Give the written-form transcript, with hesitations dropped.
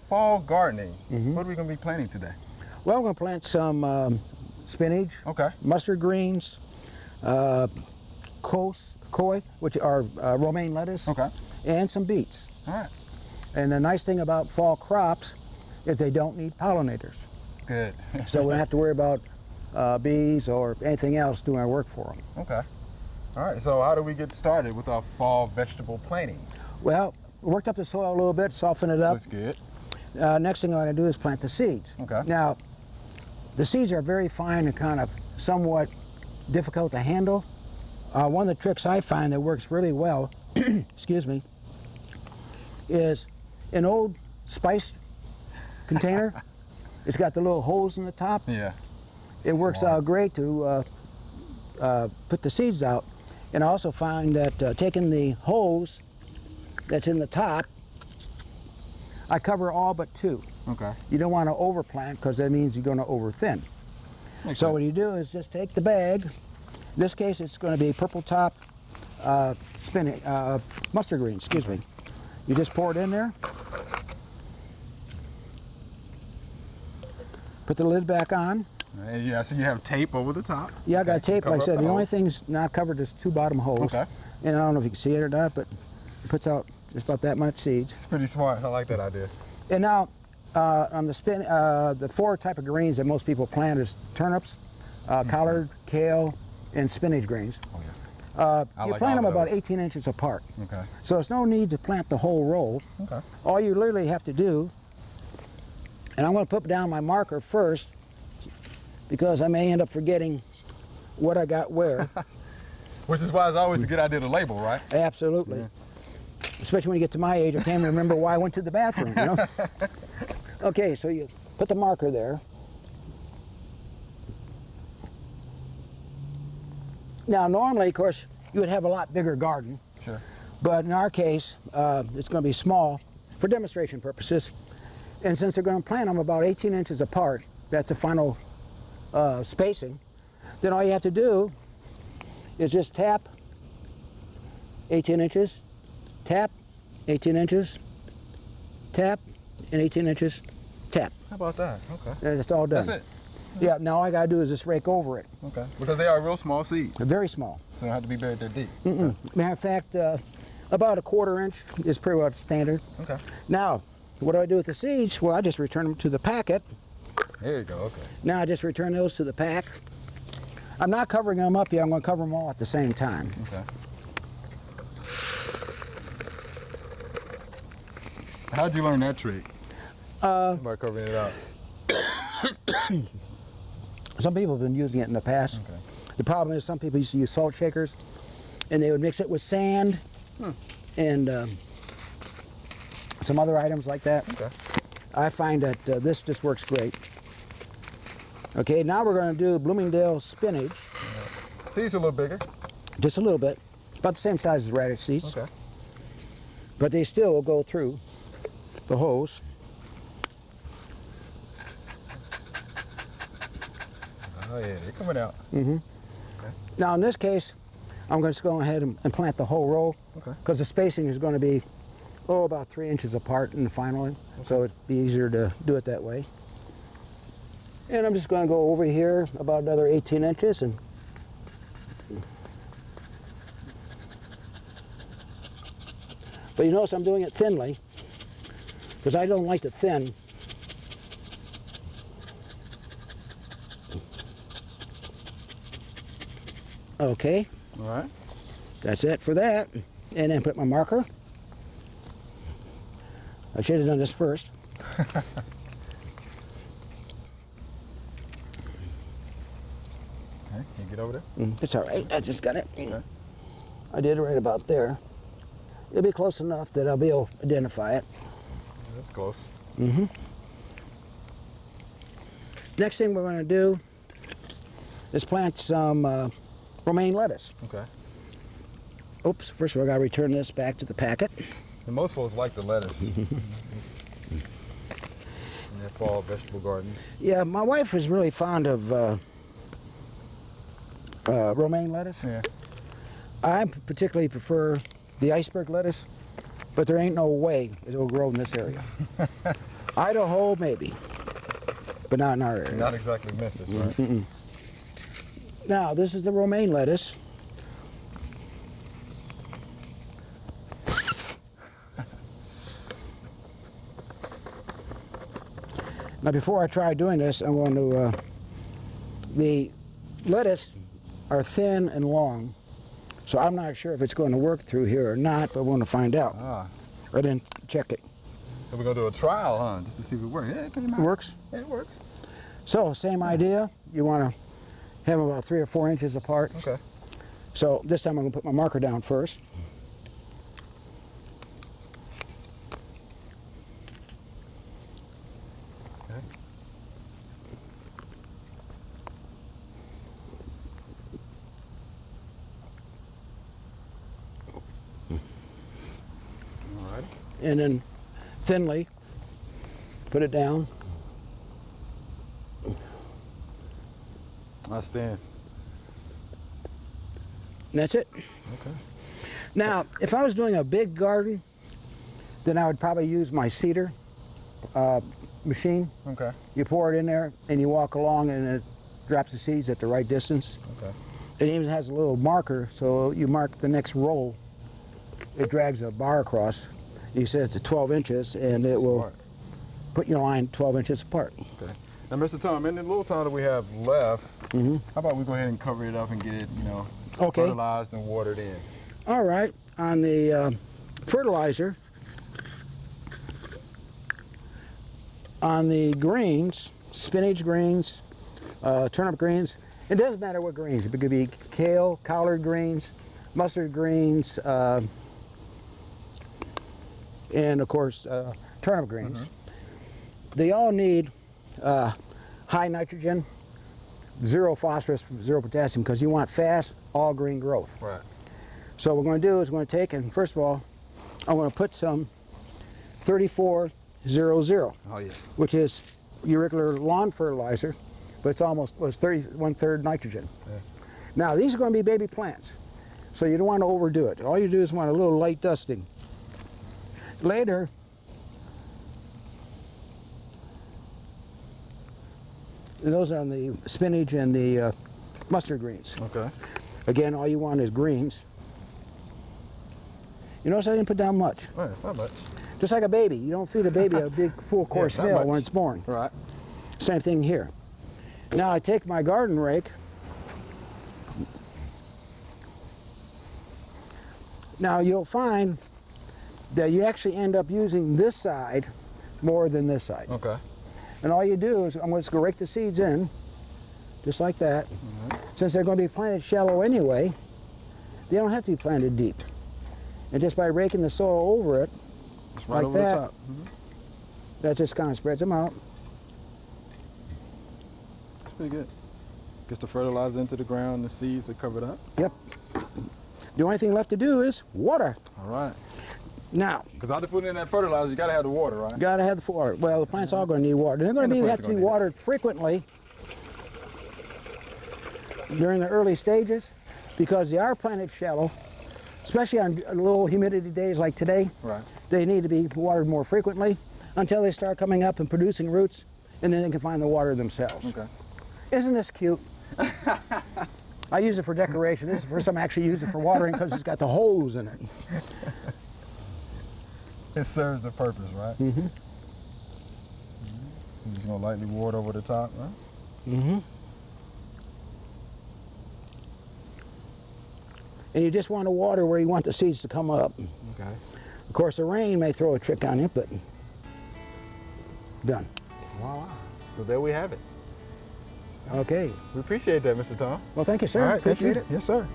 fall gardening. What are we going to be planting today? Well, we're going to plant some spinach, Okay. mustard greens, koi, which are romaine lettuce, Okay. and some beets. All right. And the nice thing about fall crops is they don't need pollinators. Good. So we don't have to worry about bees or anything else doing our work for them. Okay. All right. So how do we get started with our fall vegetable planting? Well, we worked up the soil a little bit, softened it up. That's good. Next thing I'm going to do is plant the seeds. Okay. Now, the seeds are very fine and kind of somewhat difficult to handle. One of the tricks I find that works really well, excuse me, is an old spice container. It's got the little holes in the top. Yeah. It works out great to put the seeds out. And I also find that taking the hose that's in the top, I cover all but two. Okay. You don't want to overplant because that means you're going to overthin. Makes So sense. what you do is just take the bag. In this case, it's going to be purple top spinach, mustard greens, excuse me. You just pour it in there. Put the lid back on. Yeah, so you have tape over the top. Yeah, I got Okay, tape. cover Like I up said, the only hole. thing's not covered is two bottom holes. Okay. And I don't know if you can see it or not, but it puts out just about that much seeds. It's pretty smart. I like that idea. And now, on the four type of greens that most people plant is turnips, collard, kale, and spinach greens. Oh, yeah. I You like plant all them of about those. 18 inches apart. Okay. So there's no need to plant the whole row. Okay. All you literally have to do, and I'm going to put down my marker first because I may end up forgetting what I got where. Which is why it's always a good idea to label, right? Absolutely. Yeah. Especially when you get to my age, I can't remember why I went to the bathroom, you know? Okay, so you put the marker there. Now, normally, of course, you would have a lot bigger garden. Sure. But in our case, it's going to be small for demonstration purposes. And since they're going to plant them about 18 inches apart, that's the final spacing, then all you have to do is just tap 18 inches, tap 18 inches, tap, and 18 inches, tap. How about that? Okay. And it's all done. That's it. Yeah, now all I got to do is just rake over it. Okay. Because they are real small seeds, so Very small. they don't have to be buried that deep. Matter of fact, about a 1/4 inch is pretty well standard. Okay. Now, what do I do with the seeds? Well, I just return them to the packet. There you go. Okay. Now I just return those to the pack. I'm not covering them up yet. I'm going to cover them all at the same time. Okay. How'd you learn that trick? By covering it up. Some people have been using it in the past. Okay. The problem is some people used to use salt shakers, and they would mix it with sand and some other items like that. Okay. I find that this just works great. Okay, now we're going to do Bloomingdale spinach, Seeds are a little bigger. just a little bit, about the same size as radish seeds, Okay. but they still will go through the hose. Oh yeah, they're coming out. Now in this case, I'm going to go ahead and plant the whole row Okay. because the spacing is going to be, about 3 inches apart in the final one, so it'd be easier to do it that way. And I'm just going to go over here about another 18 inches and but you notice I'm doing it thinly because I don't like to thin. Okay, All right. that's it for that. And then put my marker. I should have done this first. Okay. Can you get over there? It's all right, I just got it. Okay. I did it right about there. It'll be close enough that I'll be able to identify it. That's close. Next thing we're going to do is plant some romaine lettuce. Okay. Oops, first of all I got to return this back to the packet. And most folks like the lettuce in their fall vegetable gardens. Yeah, my wife is really fond of romaine lettuce. Yeah. I particularly prefer the iceberg lettuce, but there ain't no way it will grow in this area. Idaho, maybe, but not in our area. Not exactly Memphis, right? Now, this is the romaine lettuce. Now, before I try doing this, I'm going to, the lettuce are thin and long, so I'm not sure if it's going to work through here or not, but we're going to find out. Ah. I didn't check it. So we're gonna do a trial, huh? Just to see if it works. Yeah, it came out. It works? Yeah, it works. So, same idea. You want to have them about 3 or 4 inches apart. Okay. So this time I'm going to put my marker down first. Okay. All right. And then thinly put it down. I stand. And that's it. Okay. Now, if I was doing a big garden, then I would probably use my seeder machine. Okay. You pour it in there and you walk along and it drops the seeds at the right distance. Okay. It even has a little marker, so you mark the next row. It drags a bar across. You say it's 12 inches and it will Smart. put your line 12 inches apart. Okay. Now, Mr. Tom, in the little time that we have left, Mm-hmm. how about we go ahead and cover it up and get it, Okay. fertilized and watered in? All right, on the fertilizer, on the greens, spinach greens, turnip greens, it doesn't matter what greens. It could be kale, collard greens, mustard greens, and of course turnip greens. They all need high nitrogen, 0 phosphorus, 0 potassium, because you want fast all green growth. Right. So what we're going to do is we're going to take, and first of all, I'm going to put some 3400, Oh, yeah. which is your regular lawn fertilizer, but it's almost 1/3 nitrogen. Yeah. Now, these are going to be baby plants, so you don't want to overdo it. All you do is want a little light dusting. Later, those are on the spinach and the mustard greens. Okay. Again, all you want is greens. You notice I didn't put down much. All right, it's not much. Just like a baby. You don't feed a baby a big full course not meal much. when it's born. Right. Same thing here. Now I take my garden rake. Now you'll find that you actually end up using this side more than this side. Okay. And all you do is I'm just going to rake the seeds in, just like that. Since they're going to be planted shallow anyway, they don't have to be planted deep. And just by raking the soil over it, It's right like over that, the top. that just kind of spreads them out. That's pretty good. Gets the fertilizer into the ground, the seeds are covered up. Yep. The only thing left to do is water. All right. Now, Because after putting in that fertilizer, you got to have the water, right? you gotta have the water. Well, the plants are all going to need water. They're going And the to plants have are to be gonna need it. watered frequently during the early stages because they are planted shallow, especially on low humidity days like today. Right. They need to be watered more frequently until they start coming up and producing roots, and then they can find the water themselves. Okay. Isn't this cute? I use it for decoration. This is the first time I actually use it for watering because it's got the hose in it. It serves the purpose, right? Mm-hmm. You're just going to lightly water over the top, right? Mm-hmm. And you just want to water where you want the seeds to come up. Okay. Of course, the rain may throw a trick on you, but done. Voila. So there we have it. Okay. We appreciate that, Mr. Tom. Well, thank you, sir. All right, thank you. Appreciate it. Yes, sir.